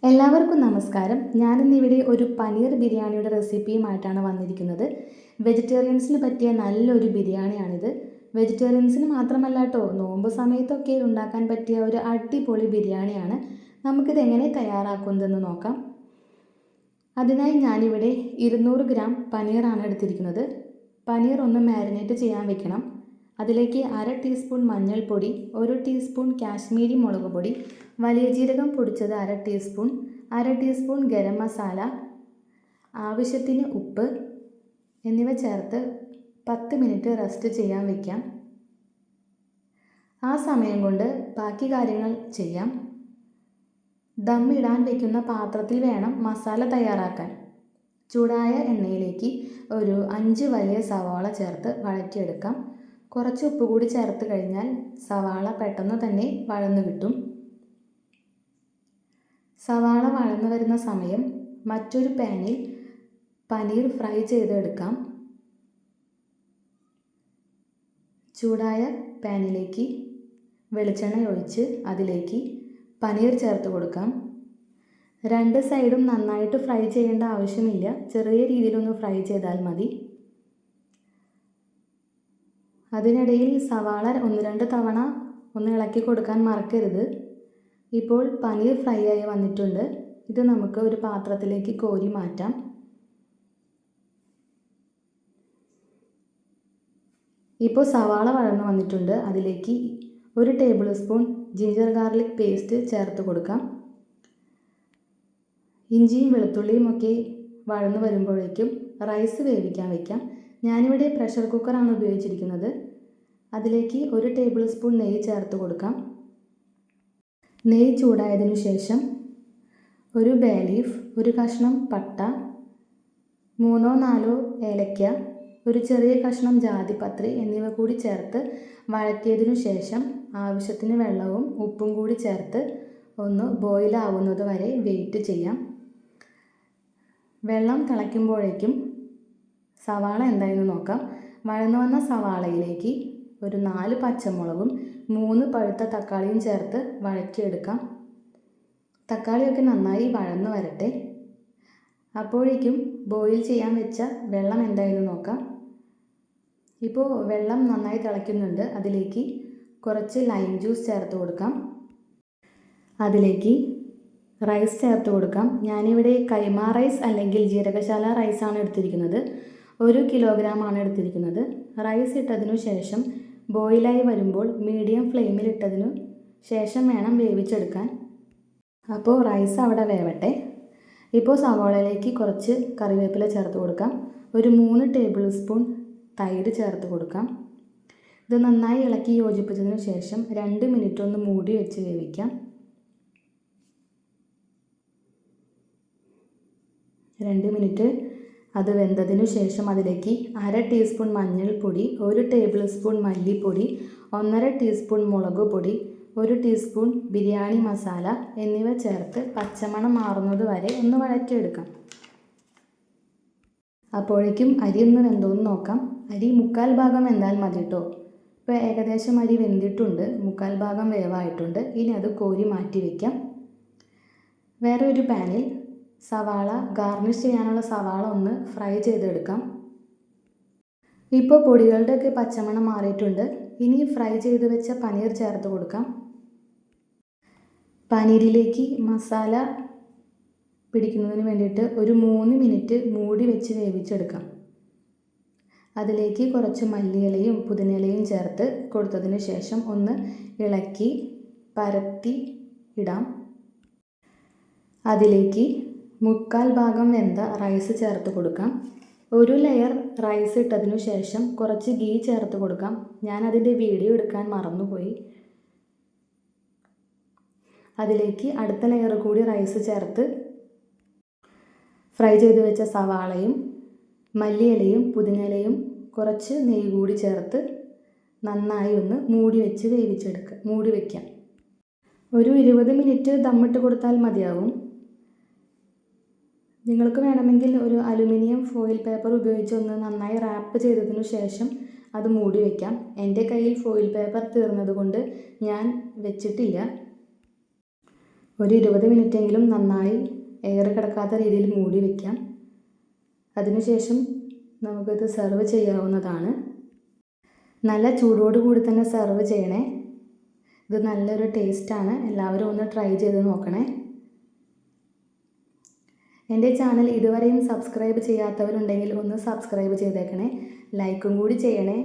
എല്ലാവർക്കും നമസ്കാരം. ഞാനിന്നിവിടെ ഒരു പനീർ ബിരിയാണിയുടെ റെസിപ്പിയുമായിട്ടാണ് വന്നിരിക്കുന്നത്. വെജിറ്റേറിയൻസിന് പറ്റിയ നല്ലൊരു ബിരിയാണിയാണിത്. വെജിറ്റേറിയൻസിന് മാത്രമല്ല കേട്ടോ, നോമ്പ് സമയത്തൊക്കെ ഉണ്ടാക്കാൻ പറ്റിയ ഒരു അടിപൊളി ബിരിയാണിയാണ്. നമുക്കിത് എങ്ങനെ തയ്യാറാക്കുന്നതെന്ന് നോക്കാം. അതിനായി ഞാനിവിടെ 200 ഗ്രാം പനീറാണ് എടുത്തിരിക്കുന്നത്. പനീർ ഒന്ന് മാരിനേറ്റ് ചെയ്യാൻ വെക്കണം. അതിലേക്ക് 1/2 ടീസ്പൂൺ മഞ്ഞൾപ്പൊടി, 1 ടീസ്പൂൺ കാശ്മീരി മുളക് പൊടി, വലിയ ജീരകം പൊടിച്ചത് 1/2 ടീസ്പൂൺ, 1/2 ടീസ്പൂൺ ഗരം മസാല, ആവശ്യത്തിന് ഉപ്പ് എന്നിവ ചേർത്ത് 10 മിനിറ്റ് റെസ്റ്റ് ചെയ്യാൻ വയ്ക്കാം. ആ സമയം കൊണ്ട് ബാക്കി കാര്യങ്ങൾ ചെയ്യാം. ദം ഇടാൻ വയ്ക്കുന്ന പാത്രത്തിൽ വേണം മസാല തയ്യാറാക്കാൻ. ചൂടായ എണ്ണയിലേക്ക് ഒരു 5 വലിയ സവാള ചേർത്ത് വഴറ്റിയെടുക്കാം. കുറച്ച് ഉപ്പ് കൂടി ചേർത്ത് കഴിഞ്ഞാൽ സവാള പെട്ടെന്ന് തന്നെ വഴന്നു കിട്ടും. സവാള വഴന്നു വരുന്ന സമയം മറ്റൊരു പാനിൽ പനീർ ഫ്രൈ ചെയ്തെടുക്കാം. ചൂടായ പാനിലേക്ക് വെളിച്ചെണ്ണ ഒഴിച്ച് അതിലേക്ക് പനീർ ചേർത്ത് കൊടുക്കാം. 2 സൈഡും നന്നായിട്ട് ഫ്രൈ ചെയ്യേണ്ട ആവശ്യമില്ല, ചെറിയ രീതിയിലൊന്ന് ഫ്രൈ ചെയ്താൽ മതി. അതിനിടയിൽ സവാള 1-2 തവണ ഒന്ന് ഇളക്കി കൊടുക്കാൻ മറക്കരുത്. ഇപ്പോൾ പനീർ ഫ്രൈ ആയി വന്നിട്ടുണ്ട്. ഇത് നമുക്ക് ഒരു പാത്രത്തിലേക്ക് കോരി മാറ്റാം. ഇപ്പോൾ സവാള വഴന്നു വന്നിട്ടുണ്ട്. അതിലേക്ക് 1 table spoon ginger garlic paste ചേർത്ത് കൊടുക്കാം. ഇഞ്ചിയും വെളുത്തുള്ളിയും ഒക്കെ വഴന്നു വരുമ്പോഴേക്കും റൈസ് വേവിക്കാൻ വയ്ക്കാം. ഞാനിവിടെ പ്രഷർ കുക്കറാണ് ഉപയോഗിച്ചിരിക്കുന്നത്. അതിലേക്ക് 1 ടേബിൾ സ്പൂൺ നെയ്യ് ചേർത്ത് കൊടുക്കാം. നെയ്യ് ചൂടായതിനു ശേഷം ഒരു ബേ ലീഫ്, 1 കഷ്ണം പട്ട, 3-4 ഏലക്ക, ഒരു ചെറിയ കഷ്ണം ജാതിപത്രി എന്നിവ കൂടി ചേർത്ത് വഴറ്റിയതിനു ശേഷം ആവശ്യത്തിന് വെള്ളവും ഉപ്പും കൂടി ചേർത്ത് ഒന്ന് ബോയിൽ ആവുന്നത് വരെ വെയിറ്റ് ചെയ്യാം. വെള്ളം തിളയ്ക്കുമ്പോഴേക്കും സവാള എന്തായെന്ന് നോക്കാം. വഴന്നു വന്ന സവാളയിലേക്ക് ഒരു 4 പച്ചമുളകും 3 പഴുത്ത തക്കാളിയും ചേർത്ത് വഴറ്റിയെടുക്കാം. തക്കാളിയൊക്കെ നന്നായി വഴന്നു വരട്ടെ. അപ്പോഴേക്കും ബോയിൽ ചെയ്യാൻ വെച്ച വെള്ളം എന്തായെന്ന് നോക്കാം. ഇപ്പോൾ വെള്ളം നന്നായി തിളയ്ക്കുന്നുണ്ട്. അതിലേക്ക് കുറച്ച് ലൈം ജ്യൂസ് ചേർത്ത് കൊടുക്കാം. അതിലേക്ക് റൈസ് ചേർത്ത് കൊടുക്കാം. ഞാനിവിടെ കൈമ റൈസ് അല്ലെങ്കിൽ ജീരകശാല റൈസാണ് എടുത്തിരിക്കുന്നത്. 1 കിലോഗ്രാമാണ് എടുത്തിരിക്കുന്നത്. റൈസ് ഇട്ടതിനു ശേഷം ബോയിലായി വരുമ്പോൾ മീഡിയം ഫ്ലെയിമിൽ ഇട്ടതിനു ശേഷം വേണം വേവിച്ചെടുക്കാൻ. അപ്പോൾ റൈസ് അവിടെ വേവട്ടെ. ഇപ്പോൾ സവാളയിലേക്ക് കുറച്ച് കറിവേപ്പില ചേർത്ത് കൊടുക്കാം. ഒരു 3 ടേബിൾ സ്പൂൺ തൈര് ചേർത്ത് കൊടുക്കാം. ഇത് നന്നായി ഇളക്കി യോജിപ്പിച്ചതിനു ശേഷം 2 മിനിറ്റ് ഒന്ന് മൂടി വെച്ച് വേവിക്കാം. 2 മിനിറ്റ് അത് വെന്തതിനു ശേഷം അതിലേക്ക് 1/2 ടീസ്പൂൺ മഞ്ഞൾപ്പൊടി, 1 ടേബിൾ സ്പൂൺ മല്ലിപ്പൊടി, 1/2 ടീസ്പൂൺ മുളക് പൊടി, 1 ടീസ്പൂൺ ബിരിയാണി മസാല എന്നിവ ചേർത്ത് പച്ചമണം മാറുന്നത് വരെ ഒന്ന് വഴറ്റിയെടുക്കാം. അപ്പോഴേക്കും അരി ഒന്ന് വെന്തോന്ന് നോക്കാം. അരി 1/4 ഭാഗം വെന്താൽ മതി കേട്ടോ. ഇപ്പോൾ ഏകദേശം അരി വെന്തിട്ടുണ്ട്, 1/4 ഭാഗം വേവായിട്ടുണ്ട്. ഇനി അത് കോരി മാറ്റി വയ്ക്കാം. വേറെ ഒരു പാനിൽ സവാള ഗാർണിഷ് ചെയ്യാനുള്ള സവാള ഒന്ന് ഫ്രൈ ചെയ്തെടുക്കാം. ഇപ്പോൾ പൊടികളുടെയൊക്കെ പച്ചമണം മാറിയിട്ടുണ്ട്. ഇനി ഫ്രൈ ചെയ്ത് വെച്ച പനീർ ചേർത്ത് കൊടുക്കാം. പനീരിലേക്ക് മസാല പിടിക്കുന്നതിന് വേണ്ടിയിട്ട് ഒരു 3 മിനിറ്റ് മൂടി വെച്ച് വേവിച്ചെടുക്കാം. അതിലേക്ക് കുറച്ച് മല്ലിയിലയും പുതിനയിലയും ചേർത്ത് കൊടുത്തതിന് ശേഷം ഒന്ന് ഇളക്കി പരത്തി ഇടാം. അതിലേക്ക് 1/4 ഭാഗം വെന്ത റൈസ് ചേർത്ത് കൊടുക്കാം. 1 ലെയർ റൈസ് ഇട്ടതിനു ശേഷം കുറച്ച് ഗീ ചേർത്ത് കൊടുക്കാം. ഞാൻ അതിൻ്റെ വീഡിയോ എടുക്കാൻ മറന്നുപോയി. അതിലേക്ക് അടുത്ത ലെയർ കൂടി റൈസ് ചേർത്ത് ഫ്രൈ ചെയ്ത് വെച്ച സവാളയും മല്ലിയിലയും പുതിനയിലയും കുറച്ച് നെയ്യ് കൂടി ചേർത്ത് നന്നായി ഒന്ന് മൂടി വയ്ക്കാം. ഒരു 20 മിനിറ്റ് ദമ്മിട്ട് കൊടുത്താൽ മതിയാവും. നിങ്ങൾക്ക് വേണമെങ്കിൽ ഒരു അലുമിനിയം ഫോയിൽ പേപ്പർ ഉപയോഗിച്ച് ഒന്ന് നന്നായി റാപ്പ് ചെയ്തതിനു ശേഷം അത് മൂടി വയ്ക്കാം. എൻ്റെ കയ്യിൽ ഫോയിൽ പേപ്പർ തീർന്നതുകൊണ്ട് ഞാൻ വെച്ചിട്ടില്ല. ഒരു 20 മിനിറ്റെങ്കിലും നന്നായി എയർ കിടക്കാത്ത രീതിയിൽ മൂടി വയ്ക്കാം. അതിനുശേഷം നമുക്കിത് സെർവ് ചെയ്യാവുന്നതാണ്. നല്ല ചൂടോട് കൂടി തന്നെ സെർവ് ചെയ്യണേ. ഇത് നല്ലൊരു ടേസ്റ്റാണ്. എല്ലാവരും ഒന്ന് ട്രൈ ചെയ്ത് നോക്കണേ. എൻ്റെ ചാനൽ ഇതുവരെയും സബ്സ്ക്രൈബ് ചെയ്യാത്തവരുണ്ടെങ്കിൽ ഒന്ന് സബ്സ്ക്രൈബ് ചെയ്തേക്കണേ. ലൈക്കും കൂടി ചെയ്യണേ.